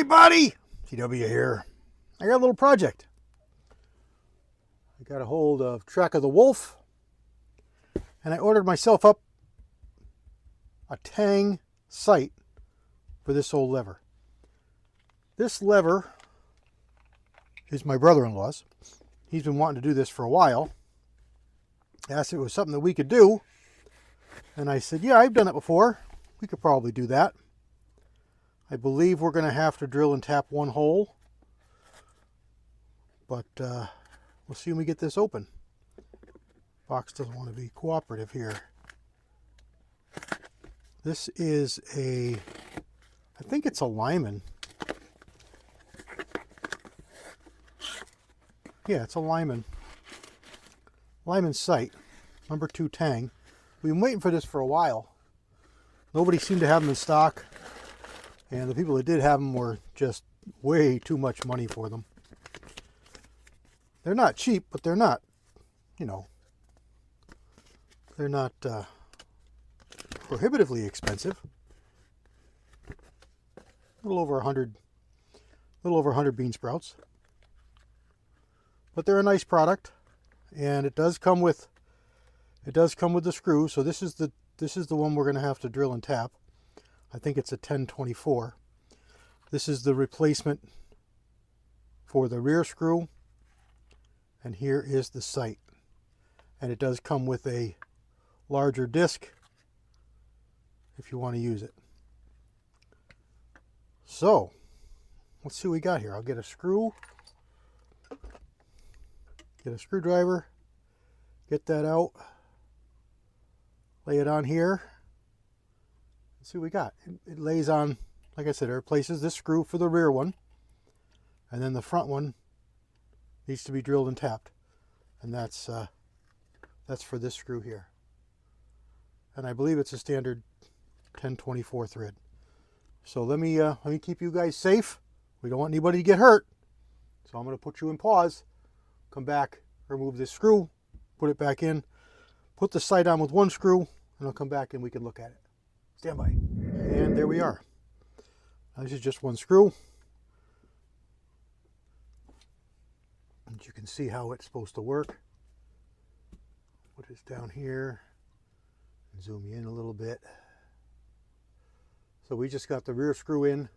everybody, TW here. I got a little project. I got a hold of Track of the Wolf, and I ordered myself up a tang sight for this old lever. This lever is my brother-in-law's. He's been wanting to do this for a while. I asked if it was something that we could do, and I said, yeah, I've done it before. We could probably do that. I believe we're going to have to drill and tap one hole, but we'll see when we get this open. Box doesn't want to be cooperative here. This is I think it's a Lyman. Yeah, it's a Lyman. Lyman sight, number 2 tang. We've been waiting for this for a while. Nobody seemed to have them in stock. And the people that did have them were just way too much money for them. They're not cheap, but they're not, they're not prohibitively expensive. A little over 100 bean sprouts. But they're a nice product, and it does come with the screw. So this is the one we're going to have to drill and tap. I think it's a 1024. This is the replacement for the rear screw, and here is the sight. And it does come with a larger disc if you want to use it. So let's see what we got here. I'll get a screw, get a screwdriver, get that out, lay it on here. See what we got. It lays on, like I said, it replaces this screw for the rear one, and then the front one needs to be drilled and tapped, and that's for this screw here. And I believe it's a standard 1024 thread. So let me keep you guys safe. We don't want anybody to get hurt, so I'm going to put you in pause, come back, remove this screw, put it back in, put the sight on with one screw, and I'll come back and we can look at it. Stand by. And there we are. This is just one screw. And you can see how it's supposed to work. Put this down here and zoom you in a little bit. So we just got the rear screw in.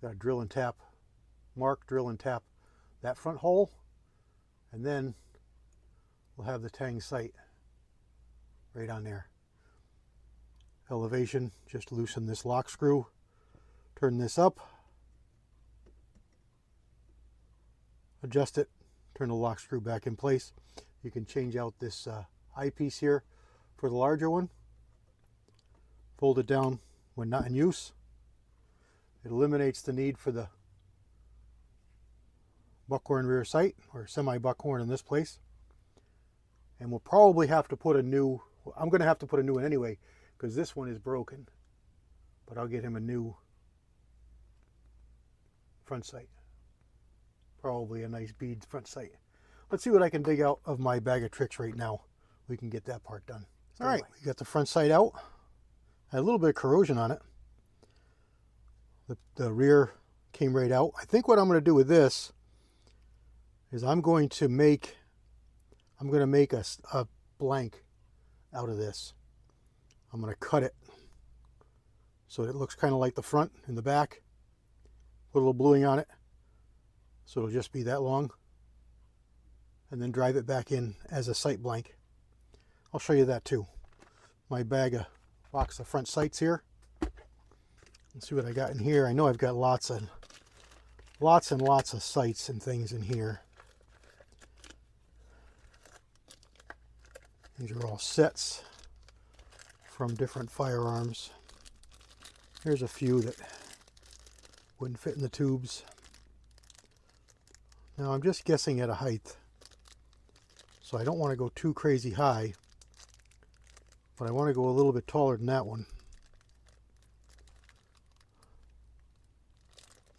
Got to drill and tap, drill and tap that front hole, and then we'll have the tang sight right on there. Elevation, just loosen this lock screw, turn this up, adjust it, turn the lock screw back in place. You can change out this eyepiece here for the larger one. Fold it down when not in use. It eliminates the need for the buckhorn rear sight, or semi-buckhorn in this place. And we'll probably have to put I'm going to have to put a new one anyway, because this one is broken, but I'll get him a new front sight. Probably a nice bead front sight. Let's see what I can dig out of my bag of tricks right now. We can get that part done. All right, we got the front sight out. Had a little bit of corrosion on it. The rear came right out. I think what I'm going to do with this is I'm going to make a blank out of this. I'm going to cut it so it looks kind of like the front and the back. Put a little bluing on it so it'll just be that long, and then drive it back in as a sight blank. I'll show you that too. My box of front sights here. Let's see what I got in here. I know I've got lots and lots of sights and things in here. These are all sets from different firearms. Here's a few that wouldn't fit in the tubes. Now I'm just guessing at a height, so I don't want to go too crazy high, but I want to go a little bit taller than that one.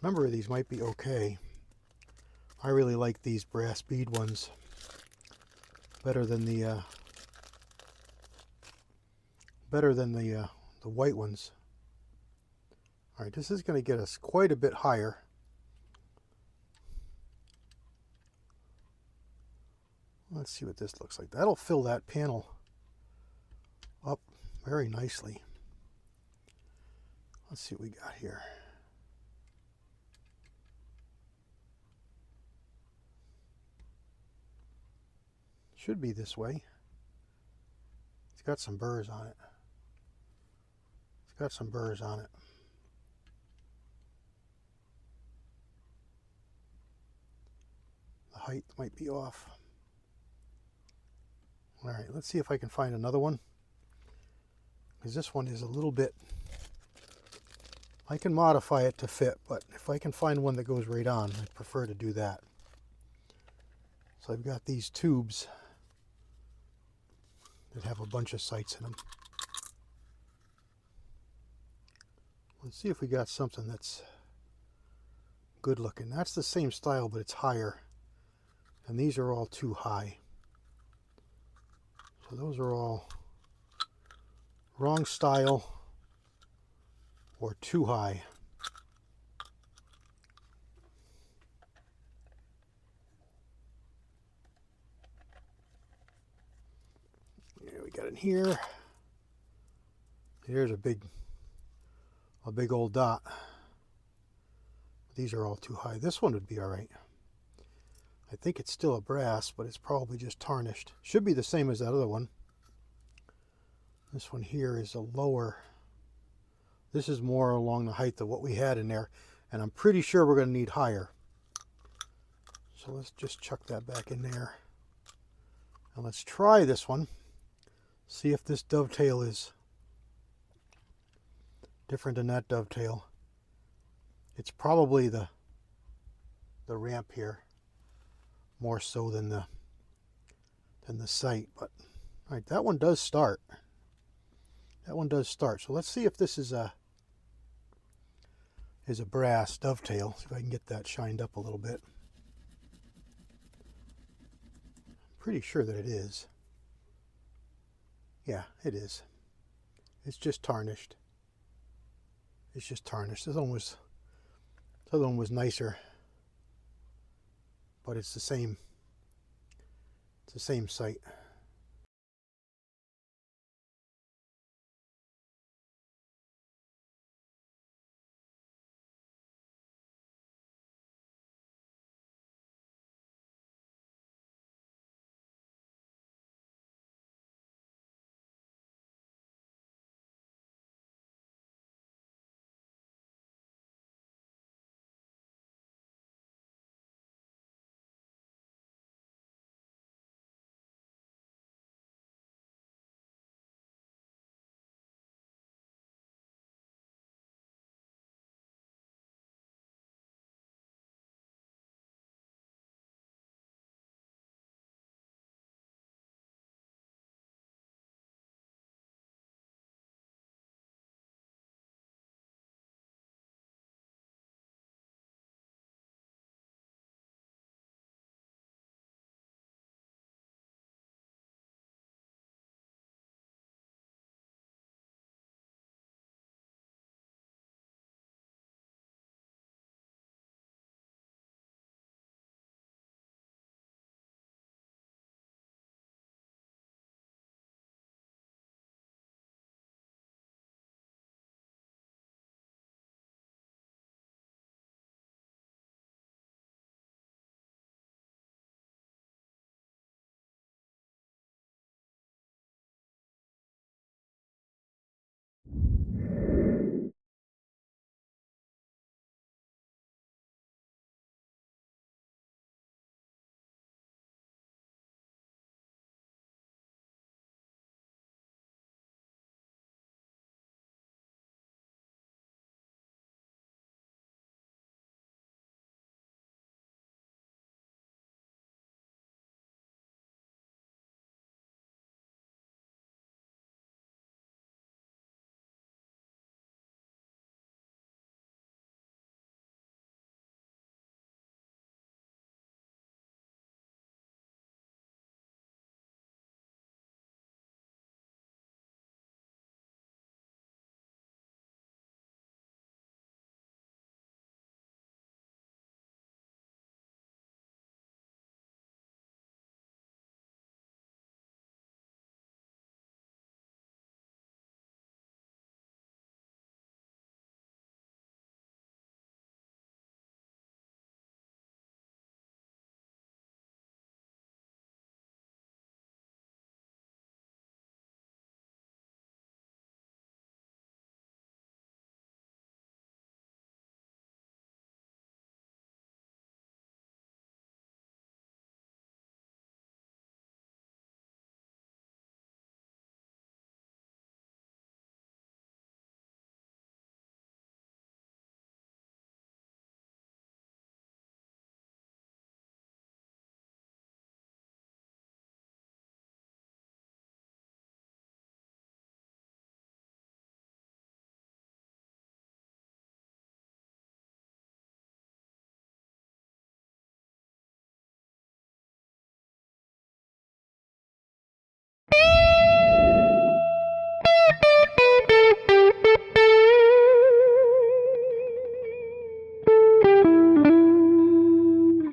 A number of these might be okay. I really like these brass bead ones better than the white ones. All right, this is going to get us quite a bit higher. Let's see what this looks like. That'll fill that panel up very nicely. Let's see what we got here. Should be this way. It's got some burrs on it. It's got some burrs on it. The height might be off. All right, let's see if I can find another one, because this one is a little bit, I can modify it to fit, but if I can find one that goes right on, I'd prefer to do that. So I've got these tubes that have a bunch of sights in them. Let's see if we got something that's good looking. That's the same style, but it's higher, and these are all too high. So those are all wrong style or too high. Yeah, we got it here. Here's a big old dot. These are all too high. This one would be all right. I think it's still a brass, but it's probably just tarnished. Should be the same as that other one. This one here is a lower. This is more along the height of what we had in there, and I'm pretty sure we're going to need higher. So let's just chuck that back in there. And let's try this one. See if this dovetail is different than that dovetail. It's probably the ramp here more so than the sight, but all right, that one does start. That one does start. So let's see if this is a brass dovetail. See if I can get that shined up a little bit. I'm pretty sure that it is. Yeah, it is. It's just tarnished. It's just tarnished. This other one was nicer, but it's the same. It's the same sight.